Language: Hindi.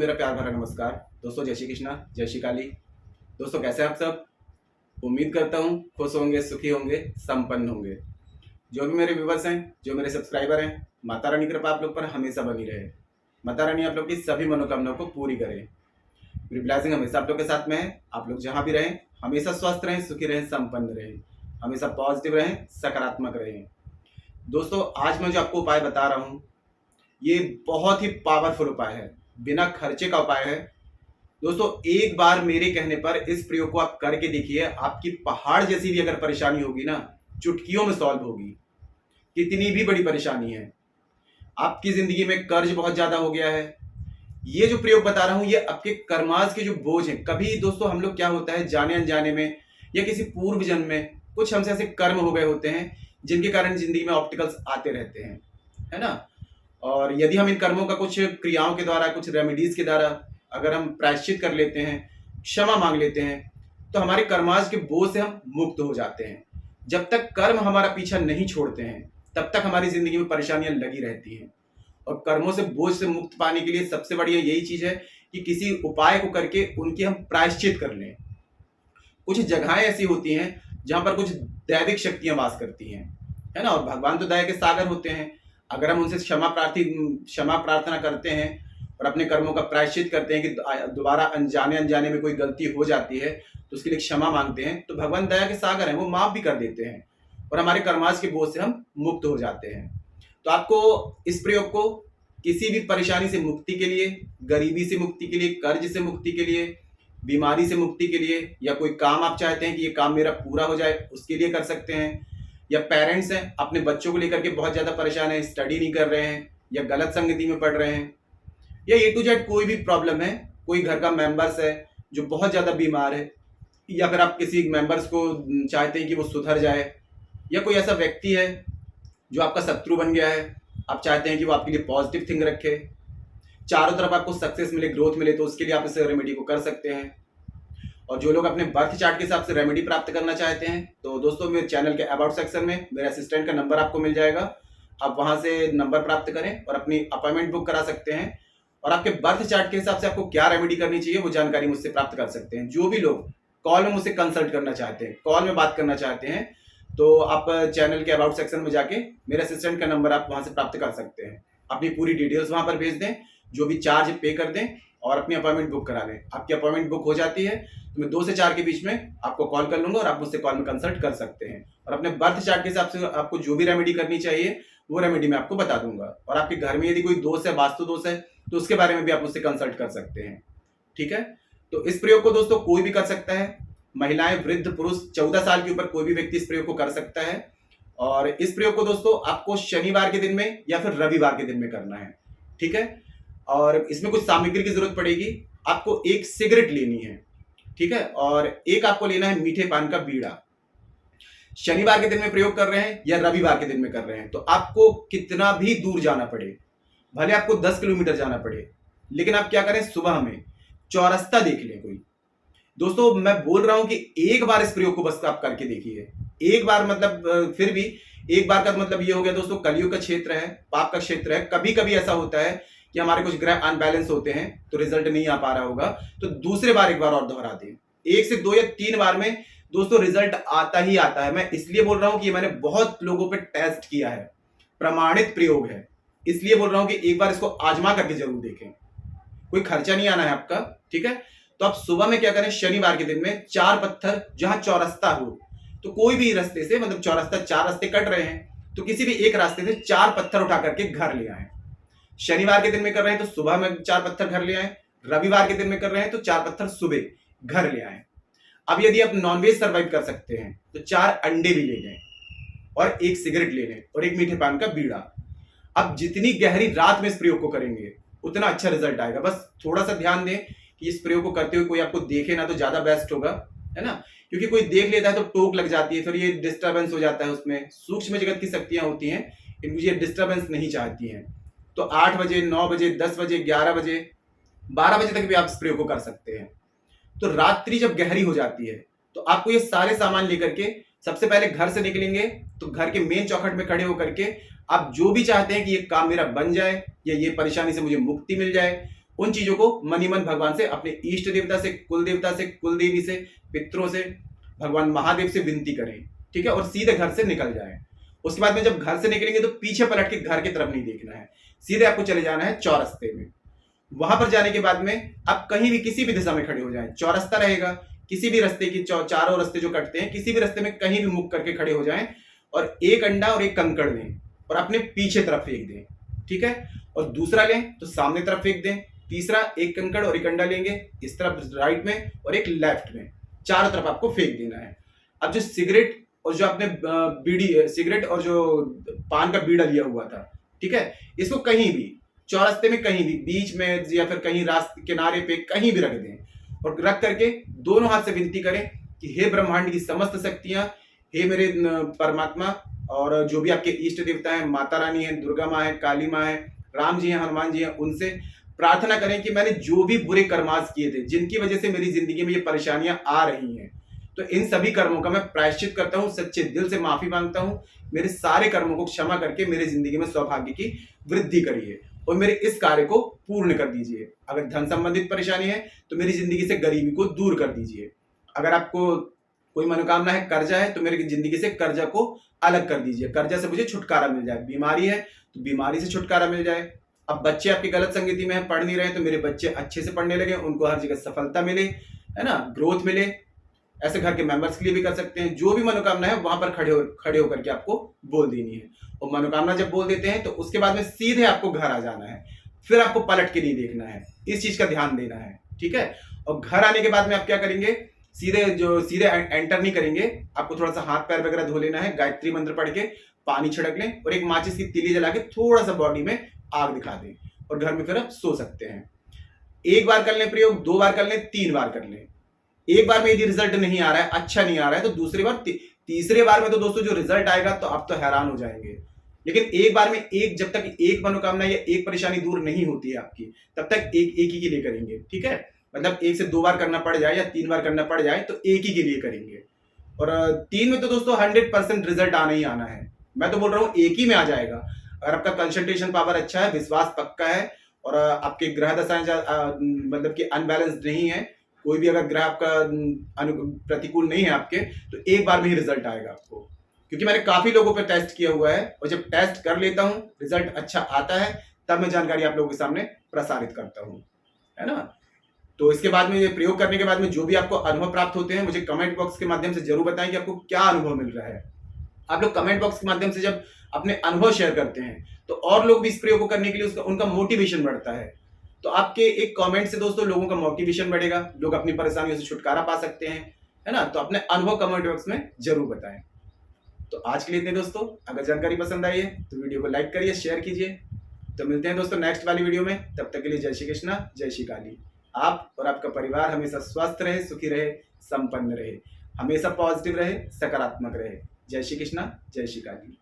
मेरा प्यार भरा नमस्कार। दोस्तों जय श्री कृष्णा, जय श्री काली। दोस्तों कैसे हैं आप सब? उम्मीद करता हूँ खुश होंगे, सुखी होंगे, संपन्न होंगे। जो भी मेरे व्यूवर्स हैं, जो मेरे सब्सक्राइबर हैं, माता रानी की कृपा आप लोग पर हमेशा बनी रहे। माता रानी आप लोग की सभी मनोकामनाओं को पूरी करे। मेरी ब्लेसिंग हमेशा आप लोग के साथ में है। आप लोग जहाँ भी रहें हमेशा स्वस्थ रहें, सुखी रहें, संपन्न रहें, हमेशा पॉजिटिव रहें, सकारात्मक रहें। दोस्तों आज मैं जो आपको उपाय बता रहा हूँ ये बहुत ही पावरफुल उपाय है, बिना खर्चे का उपाय है। दोस्तों एक बार मेरे कहने पर इस प्रयोग को आप करके देखिए, आपकी पहाड़ जैसी भी अगर परेशानी होगी ना, चुटकियों में सॉल्व होगी। कितनी भी बड़ी परेशानी है, आपकी जिंदगी में कर्ज बहुत ज्यादा हो गया है, ये जो प्रयोग बता रहा हूं ये आपके कर्मास के जो बोझ हैं, कभी दोस्तों हम लोग क्या होता है जाने अनजाने में या किसी पूर्व जन्म में कुछ हमसे ऐसे कर्म हो गए होते हैं जिनके कारण जिंदगी में ऑब्स्टिकल्स आते रहते हैं, है ना। और यदि हम इन कर्मों का कुछ क्रियाओं के द्वारा, कुछ रेमेडीज के द्वारा अगर हम प्रायश्चित कर लेते हैं, क्षमा मांग लेते हैं, तो हमारे कर्माज के बोझ से हम मुक्त हो जाते हैं। जब तक कर्म हमारा पीछा नहीं छोड़ते हैं तब तक हमारी जिंदगी में परेशानियां लगी रहती हैं। और कर्मों से बोझ से मुक्त पाने के लिए सबसे बढ़िया यही चीज है कि किसी उपाय को करके उनकी हम प्रायश्चित कर लें। कुछ जगहें ऐसी होती हैं जहां पर कुछ दैविक शक्तियां वास करती हैं, है ना। और भगवान तो दया के सागर होते हैं। अगर हम उनसे क्षमा प्रार्थना करते हैं और अपने कर्मों का प्रायश्चित करते हैं कि दोबारा अनजाने अनजाने में कोई गलती हो जाती है तो उसके लिए क्षमा मांगते हैं, तो भगवान दया के सागर हैं, वो माफ भी कर देते हैं और हमारे कर्माश के बोझ से हम मुक्त हो जाते हैं। तो आपको इस प्रयोग को किसी भी परेशानी से मुक्ति के लिए, गरीबी से मुक्ति के लिए, कर्ज से मुक्ति के लिए, बीमारी से मुक्ति के लिए, या कोई काम आप चाहते हैं कि ये काम मेरा पूरा हो जाए उसके लिए कर सकते हैं। या पेरेंट्स हैं अपने बच्चों को लेकर के बहुत ज्यादा परेशान है, स्टडी नहीं कर रहे हैं या गलत संगति में पढ़ रहे हैं, या ए टू जेड कोई भी प्रॉब्लम है, कोई घर का मेंबर्स है जो बहुत ज्यादा बीमार है, या फिर आप किसी मेंबर्स को चाहते हैं कि वो सुधर जाए, या कोई ऐसा व्यक्ति है जो आपका शत्रु बन गया है, आप चाहते हैं कि वो आपके लिए पॉजिटिव थिंग रखे, चारों तरफ आपको सक्सेस मिले, ग्रोथ मिले, तो उसके लिए आप इस रेमेडी को कर सकते हैं। और जो लोग अपने बर्थ चार्ट के हिसाब से रेमेडी प्राप्त करना चाहते हैं तो दोस्तों मेरे चैनल के अबाउट सेक्शन में मेरे असिस्टेंट का नंबर आपको मिल जाएगा। आप वहां से नंबर प्राप्त करें और अपनी अपॉइंटमेंट बुक करा सकते हैं। और आपके बर्थ चार्ट के हिसाब से आपको क्या रेमेडी करनी चाहिए वो जानकारी मुझसे प्राप्त कर सकते हैं। जो भी लोग कॉल में मुझसे कंसल्ट करना चाहते हैं, कॉल में बात करना चाहते हैं, तो आप चैनल के अबाउट सेक्शन में जाके मेरे असिस्टेंट का नंबर आप वहां से प्राप्त कर सकते हैं। अपनी पूरी डिटेल्स वहां पर भेज दें, जो भी चार्ज पे कर दें और अपनी अपॉइंटमेंट बुक करा लें। आपकी अपॉइंटमेंट बुक हो जाती है तो मैं 2 से 4 के बीच में आपको कॉल कर लूंगा और आप मुझसे कॉल में कंसल्ट कर सकते हैं। और अपने बर्थ चार्ट के हिसाब से आपको जो भी रेमेडी करनी चाहिए वो रेमेडी मैं आपको बता दूंगा। और आपके घर में यदि कोई दोष है, वास्तु दोष है, तो उसके बारे में भी आप मुझसे कंसल्ट कर सकते हैं। ठीक है, तो इस प्रयोग को दोस्तों कोई भी कर सकता है, महिलाएं, वृद्ध, पुरुष, 14 साल के ऊपर कोई भी व्यक्ति इस प्रयोग को कर सकता है। और इस प्रयोग को दोस्तों आपको शनिवार के दिन में या फिर रविवार के दिन में करना है। ठीक है, और इसमें कुछ सामग्री की जरूरत पड़ेगी। आपको एक सिगरेट लेनी है, ठीक है, और एक आपको लेना है मीठे पान का बीड़ा। शनिवार के दिन में प्रयोग कर रहे हैं या रविवार के दिन में कर रहे हैं तो आपको कितना भी दूर जाना पड़े, भले आपको 10 किलोमीटर जाना पड़े, लेकिन आप क्या करें, सुबह में चौरस्ता देख लें कोई। दोस्तों मैं बोल रहा हूं कि एक बार इस प्रयोग को बस आप करके देखिए। एक बार मतलब फिर भी एक बार का मतलब ये हो गया दोस्तों, कलयुग का क्षेत्र है, पाप का क्षेत्र है, कभी कभी ऐसा होता है कि हमारे कुछ ग्रह अनबैलेंस होते हैं तो रिजल्ट नहीं आ पा रहा होगा, तो दूसरे बार एक बार और दोहरा दें। 1 से 2 या 3 बार में दोस्तों रिजल्ट आता ही आता है। मैं इसलिए बोल रहा हूं कि ये मैंने बहुत लोगों पे टेस्ट किया है, प्रमाणित प्रयोग है, इसलिए बोल रहा हूं कि एक बार इसको आजमा करके जरूर देखें। कोई खर्चा नहीं आना है आपका, ठीक है। तो आप सुबह में क्या करें, शनिवार के दिन में 4 पत्थर, जहां चौरस्ता हो तो कोई भी रास्ते से, मतलब चौरस्ता 4 रास्ते कट रहे हैं तो किसी भी एक रास्ते से 4 पत्थर उठा करके घर ले आए। शनिवार के दिन में कर रहे हैं तो सुबह में 4 पत्थर घर ले आए, रविवार के दिन में कर रहे हैं तो 4 पत्थर सुबह घर ले आए। अब यदि आप नॉनवेज सर्वाइव कर सकते हैं तो 4 अंडे भी ले लें और एक सिगरेट ले लें और एक मीठे पान का बीड़ा। अब जितनी गहरी रात में इस प्रयोग को करेंगे उतना अच्छा रिजल्ट आएगा। बस थोड़ा सा ध्यान दें कि इस प्रयोग को करते हुए कोई आपको देखे ना तो ज्यादा बेस्ट होगा, है ना, क्योंकि कोई देख लेता है तो टोक लग जाती है, फिर ये डिस्टर्बेंस हो जाता है। उसमें सूक्ष्म जगत की शक्तियां होती हैं, इनको ये डिस्टर्बेंस नहीं चाहती हैं। तो 8 बजे, 9 बजे, 10 बजे, 11 बजे, 12 बजे तक भी आप इस प्रयोग को कर सकते हैं। तो रात्रि जब गहरी हो जाती है तो आपको ये सारे सामान लेकर के सबसे पहले घर से निकलेंगे तो घर के मेन चौखट में खड़े होकर के आप जो भी चाहते हैं कि ये काम मेरा बन जाए या ये परेशानी से मुझे मुक्ति मिल जाए, उन चीजों को मन ही मन भगवान से, अपने इष्ट देवता से, कुल देवता से, कुल देवी से, पितरों से, भगवान महादेव से विनती करें, ठीक है, और सीधे घर से निकल जाएं। उसके बाद में जब घर से निकलेंगे तो पीछे पलट के घर की तरफ नहीं देखना है, सीधे आपको चले जाना है चौरस्ते में। वहां पर जाने के बाद में आप कहीं भी किसी भी दिशा में खड़े हो जाएं, चौरस्ता रहेगा, किसी भी रास्ते की चारों रास्ते जो कटते हैं, किसी भी रास्ते में कहीं भी मुख करके खड़े हो जाएं और एक अंडा और एक कंकड़ लें और अपने पीछे तरफ फेंक दें, ठीक है, और दूसरा लें तो सामने तरफ फेंक दें, तीसरा एक कंकड़ और एक अंडा लेंगे इस तरफ राइट में और एक लेफ्ट में, चारों तरफ आपको फेंक देना है। अब जो सिगरेट और जो आपने बीड़ी, सिगरेट और जो पान का बीड़ा लिया हुआ था, ठीक है, इसको कहीं भी चौरस्ते में, कहीं भी बीच में या फिर कहीं रास्ते किनारे पे कहीं भी रख दें और रख करके दोनों हाथ से विनती करें कि हे ब्रह्मांड की समस्त शक्तियां, हे मेरे परमात्मा, और जो भी आपके इष्ट देवता हैं, माता रानी है, दुर्गा माँ है, काली माँ है, राम जी हैं, हनुमान जी हैं, उनसे प्रार्थना करें कि मैंने जो भी बुरे कर्मास किए थे, जिनकी वजह से मेरी जिंदगी में ये परेशानियां आ रही हैं, तो इन सभी कर्मों का मैं प्रायश्चित करता हूं, सच्चे दिल से माफी मांगता हूं, मेरे सारे कर्मों को क्षमा करके मेरी जिंदगी में सौभाग्य की वृद्धि करिए और मेरे इस कार्य को पूर्ण कर दीजिए। अगर धन संबंधित परेशानी है तो मेरी जिंदगी से गरीबी को दूर कर दीजिए। अगर आपको कोई मनोकामना है, कर्जा है, तो मेरी जिंदगी से कर्जा को अलग कर दीजिए, कर्जा से मुझे छुटकारा मिल जाए। बीमारी है तो बीमारी से छुटकारा मिल जाए। अब बच्चे आपकी गलत संगति में है, पढ़ नहीं रहे, तो मेरे बच्चे अच्छे से पढ़ने लगे, उनको हर जगह सफलता मिले, है ना, ग्रोथ मिले। ऐसे घर के मेंबर्स के लिए भी कर सकते हैं। जो भी मनोकामना है वहां पर खड़े होकर के आपको बोल देनी है, और मनोकामना जब बोल देते हैं तो उसके बाद में सीधे आपको घर आ जाना है, फिर आपको पलट के नहीं देखना है, इस चीज का ध्यान देना है, ठीक है। और घर आने के बाद में आप क्या करेंगे, सीधे एंटर नहीं करेंगे, आपको थोड़ा सा हाथ पैर वगैरह धो लेना है, गायत्री मंत्र पढ़ के पानी छिड़क लें और एक माचिस की तीली जला के थोड़ा सा बॉडी में आग दिखा दें और घर में फिर आप सो सकते हैं। एक बार कर लें प्रयोग, 2 बार कर लें, 3 बार कर लें। एक बार में यदि रिजल्ट नहीं आ रहा है, अच्छा नहीं आ रहा है, तो दूसरी बार, तीसरे बार में तो दोस्तों जो रिजल्ट आएगा तो आप तो हैरान हो जाएंगे। लेकिन एक बार में जब तक एक मनोकामना या एक परेशानी दूर नहीं होती है आपकी, तब तक एक ही के लिए करेंगे, ठीक है। मतलब 1 से 2 बार करना पड़ जाए या 3 बार करना पड़ जाए तो एक ही के लिए करेंगे। और 3 में तो दोस्तों 100% रिजल्ट आना ही आना है। मैं तो बोल रहा हूँ एक ही में आ जाएगा। अगर आपका कंसंट्रेशन पावर अच्छा है, विश्वास पक्का है और आपके ग्रह दशाएं मतलब कि अनबैलेंस्ड नहीं है, कोई भी अगर ग्रह आपका प्रतिकूल नहीं है आपके, तो एक बार में ही रिजल्ट आएगा आपको। क्योंकि मैंने काफी लोगों पे टेस्ट किया हुआ है और जब टेस्ट कर लेता हूं, रिजल्ट अच्छा आता है, तब मैं जानकारी आप लोगों के सामने प्रसारित करता हूं, है ना। तो इसके बाद में, ये प्रयोग करने के बाद में जो भी आपको अनुभव प्राप्त होते हैं, मुझे कमेंट बॉक्स के माध्यम से जरूर बताएं कि आपको क्या अनुभव मिल रहा है। आप लोग कमेंट बॉक्स के माध्यम से जब अपने अनुभव शेयर करते हैं तो और लोग भी इस प्रयोग को करने के लिए उनका मोटिवेशन बढ़ता है। तो आपके एक कमेंट से दोस्तों लोगों का मोटिवेशन बढ़ेगा, लोग अपनी परेशानियों से छुटकारा पा सकते हैं, है ना। तो अपने अनुभव कमेंट बॉक्स में जरूर बताएं। तो आज के लिए इतने दोस्तों, अगर जानकारी पसंद आई है तो वीडियो को लाइक करिए, शेयर कीजिए। तो मिलते हैं दोस्तों नेक्स्ट वाली वीडियो में, तब तक के लिए जय श्री कृष्णा, जय श्री काली। आप और आपका परिवार हमेशा स्वस्थ रहे, सुखी रहे, संपन्न रहे, हमेशा पॉजिटिव रहे, सकारात्मक रहे। जय श्री कृष्णा, जय श्री काली।